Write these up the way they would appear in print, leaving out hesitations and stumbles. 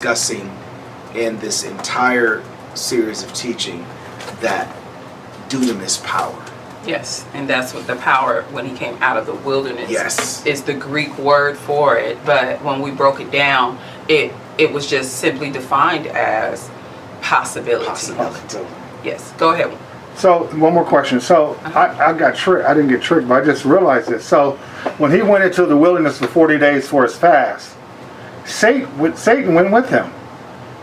discussing in this entire series of teaching that dunamis power. Yes, and that's what the power when he came out of the wilderness. Yes. Is the Greek word for it. But when we broke it down, it was just simply defined as possibility. Yes, go ahead. So one more question. So I got tricked. I didn't get tricked, but I just realized this. So when he went into the wilderness for 40 days for his fast, Satan went with him,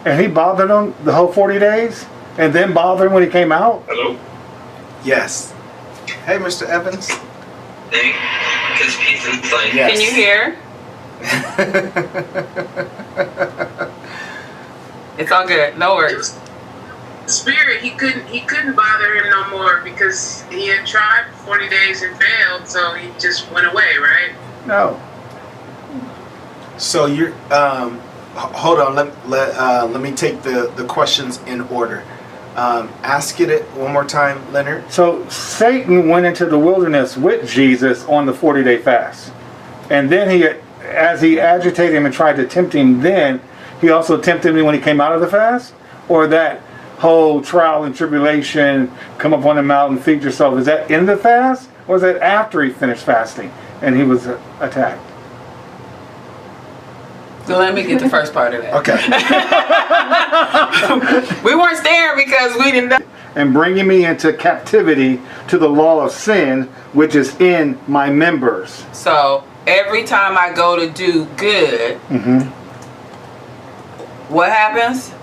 and he bothered him the whole 40 days, and then bothered him when he came out. Hello. Yes. Hey, Mr. Evans. Hey, because pizza's like. Yes. Can you hear? It's all good. No worries. Spirit, he couldn't bother him no more because he had tried for 40 days and failed, so he just went away, right? No. So you're hold on. Let me take the questions in order. Ask it one more time, Leonard. So Satan went into the wilderness with Jesus on the 40-day fast, and then as he agitated him and tried to tempt him, then he also tempted him when he came out of the fast, or that whole trial and tribulation, come up on the mountain, feed yourself. Is that in the fast, or is that after he finished fasting and he was attacked? So let me get the first part of that. Okay. We weren't there because we didn't know. And bringing me into captivity to the law of sin, which is in my members. So every time I go to do good, what happens?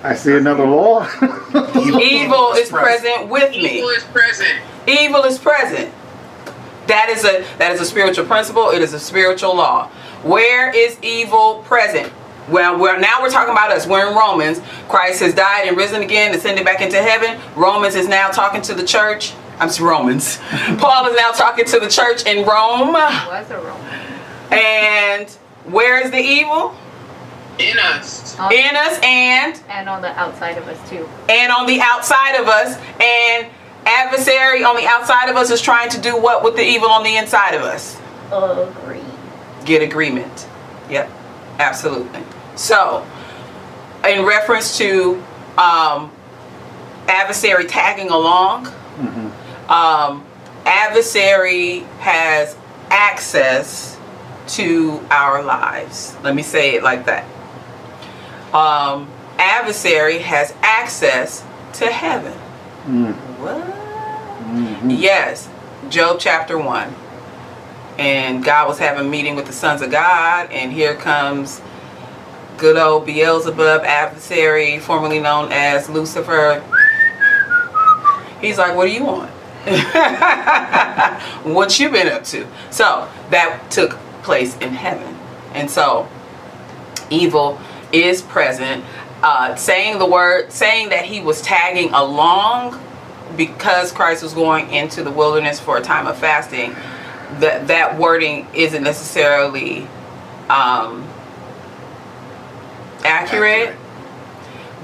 I see another law. Evil is present with me. Evil is present. Evil is present. That is a spiritual principle. It is a spiritual law. Where is evil present? Well, now we're talking about us. We're in Romans. Christ has died and risen again, ascended back into heaven. Romans is now talking to the church. Romans. Paul is now talking to the church in Rome. Was a Roman. And where is the evil? In us. In us and on the outside of us too. And on the outside of us. And adversary on the outside of us is trying to do what with the evil on the inside of us? Agree. Get agreement. Yep, absolutely. So, in reference to adversary tagging along, adversary has access to our lives. Let me say it like that. Adversary has access to heaven. What? Yes, Job chapter 1. And God was having a meeting with the sons of God, and here comes good old Beelzebub, adversary, formerly known as Lucifer. He's like, what do you want? What you been up to? So that took place in heaven. And so evil is present. Saying that he was tagging along because Christ was going into the wilderness for a time of fasting, that wording isn't necessarily accurate,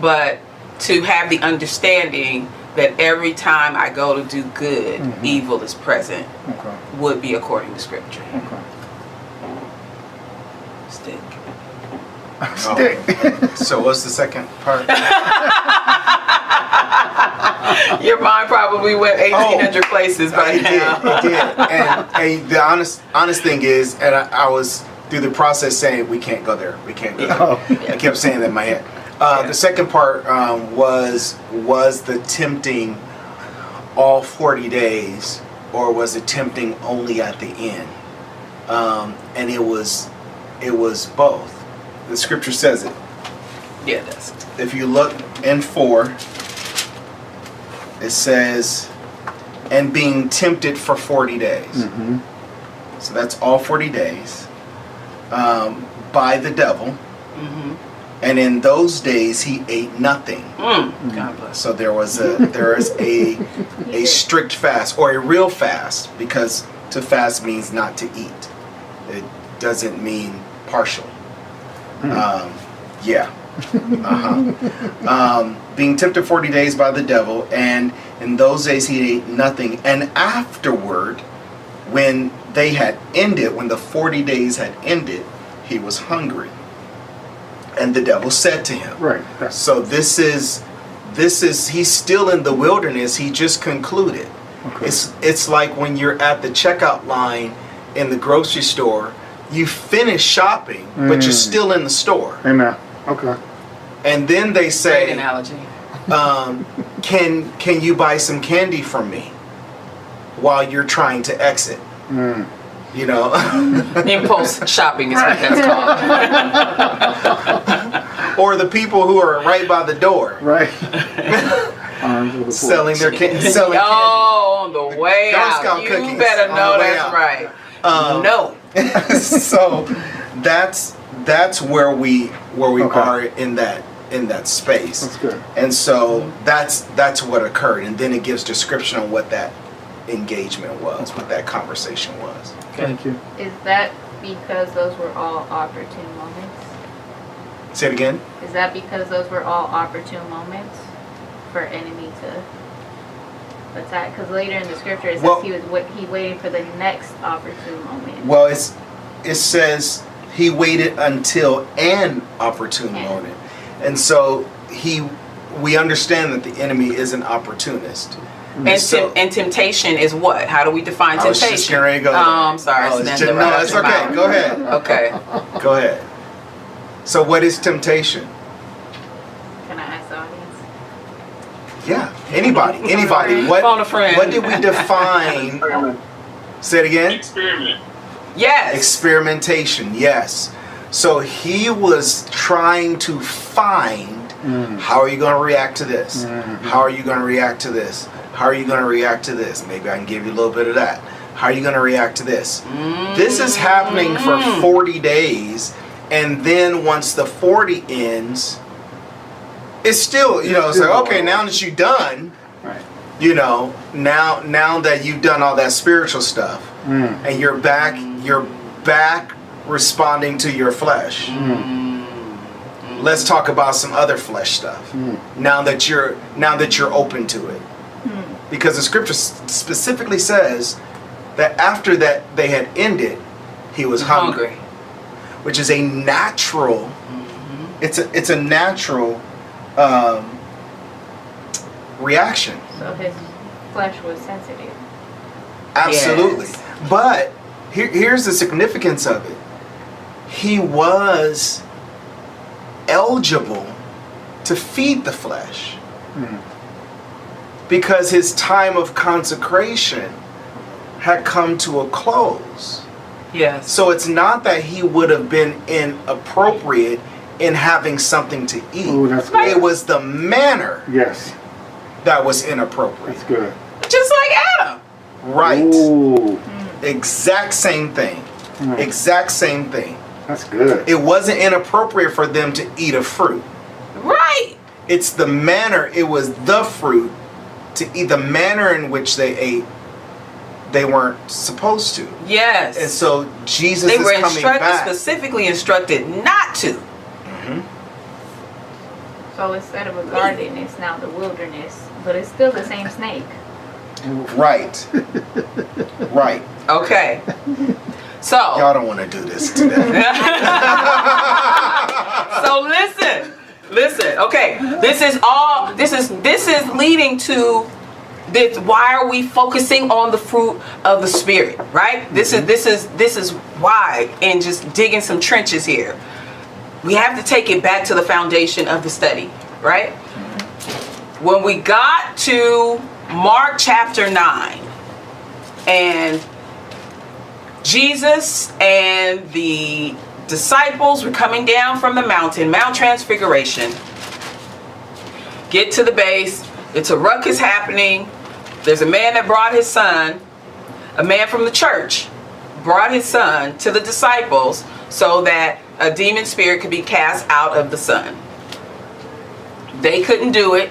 but to have the understanding that every time I go to do good, evil is present, would be according to Scripture. Stick. Stick. So what's the second part? Your mind probably went 1,800 places by now. It did. And the honest thing is, and I was through the process saying we can't go there. We can't go there. I kept saying that in my head. The second part was the tempting all 40 days, or was it tempting only at the end? And it was both. The Scripture says it. Yeah, it does. If you look in 4, it says, and being tempted for 40 days. So that's all 40 days by the devil. And in those days he ate nothing. God bless. So there is a strict fast, or a real fast, because to fast means not to eat. It doesn't mean partial. Being tempted 40 days by the devil, and in those days he ate nothing. And afterward, when they had ended, when the 40 days had ended, he was hungry. And the devil said to him. Right. So this is he's still in the wilderness. He just concluded. Okay. It's like when you're at the checkout line in the grocery store, you finish shopping, but you're still in the store. Amen. Okay. And then they Great say, analogy. can you buy some candy from me while you're trying to exit? You know, Impulse shopping is what that's called. or the people who are right by the door, Right. Arms of the selling their selling candy. Oh, on the way Girl out. Scout You cookies better on know the way that's out. right. No. So that's where we Okay. are in that space. That's good. And so that's what occurred, and then it gives description on what that engagement was, what that conversation was. Thank you. Is that because those were all opportune moments? Say it again. Is that because those were all opportune moments for enemy to attack? Because later in the scripture it says Well- he waited for the next opportune moment. Well, it says he waited until an opportune moment, and so we understand that the enemy is an opportunist. And, So- and temptation is what? How do we define I was temptation? just getting ready to go there. I'm sorry. Oh, Snatched it's it right out it's your okay. mouth. Go ahead. Okay. Go ahead. So what is temptation? Can I ask the audience? Yeah, anybody. Phone a friend. What did we define? Say it again. Experiment. Yes. Experimentation, yes. So he was trying to find, how are you going to react to this? How are you going to react to this? How are you going to react to this? Maybe I can give you a little bit of that. How are you going to react to this? This is happening for 40 days, and then once the 40 ends, it's still, it's like, okay, now that you're done, Right. now that you've done all that spiritual stuff, and you're back responding to your flesh. Let's talk about some other flesh stuff. Now that you're open to it, because the scripture specifically says that after that they had ended, he was hungry, which is a natural. It's a natural reaction. So his flesh was sensitive. Absolutely. Yes. But here's the significance of it. He was eligible to feed the flesh because his time of consecration had come to a close. Yes. So it's not that he would have been inappropriate in having something to eat. Ooh, that's good. It was the manner Yes. that was inappropriate. That's good. Just like Adam. Right. Ooh, Exact same thing. Exact same thing. that's good. It wasn't inappropriate for them to eat a fruit. Right. It's the manner, it was the fruit to eat, the manner in which they ate, they weren't supposed to. Yes. And so Jesus they is were coming back. specifically instructed not to. So instead of a garden, it's now the wilderness, but it's still the same snake. Right. Right. Okay. So. Y'all don't want to do this today. So listen. Okay, this is leading to this. Why are we focusing on the fruit of the spirit? Right. This is why, and just digging some trenches here. We have to take it back to the foundation of the study, right? When we got to Mark chapter 9, and Jesus and the disciples were coming down from the mountain, Mount Transfiguration, get to the base, it's a ruckus happening. There's a man that brought his son, a man from the church brought his son to the disciples so that a demon spirit could be cast out of the son. They couldn't do it.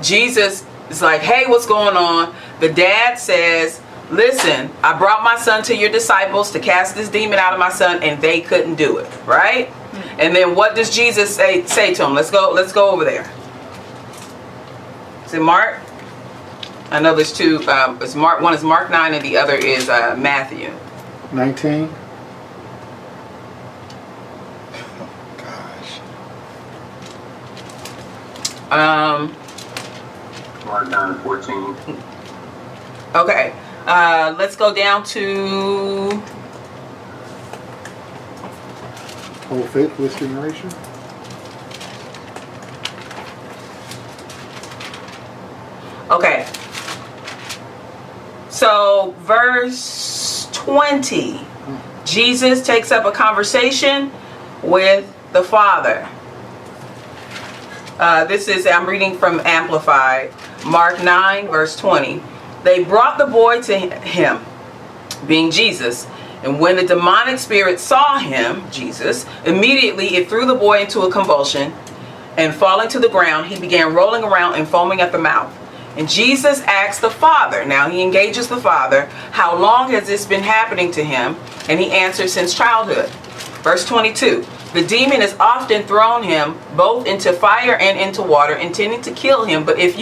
Jesus is like, hey, what's going on? The dad says, listen, I brought my son to your disciples to cast this demon out of my son, and they couldn't do it, right? And then what does Jesus say to him? Let's go over there. Is it Mark? I know there's two. It's Mark. One is Mark 9, and the other is Matthew. 19. Gosh. Mark 9:14. Okay. Let's go down to Whole faith with generation. okay. So verse 20. Jesus takes up a conversation with the Father. I'm reading from Amplified. Mark 9 verse 20. They brought the boy to him, being Jesus. And when the demonic spirit saw him, Jesus, immediately it threw the boy into a convulsion, and falling to the ground, he began rolling around and foaming at the mouth. And Jesus asked the Father, now he engages the Father, how long has this been happening to him? And he answers, since childhood. Verse 22, the demon has often thrown him both into fire and into water, intending to kill him. But if you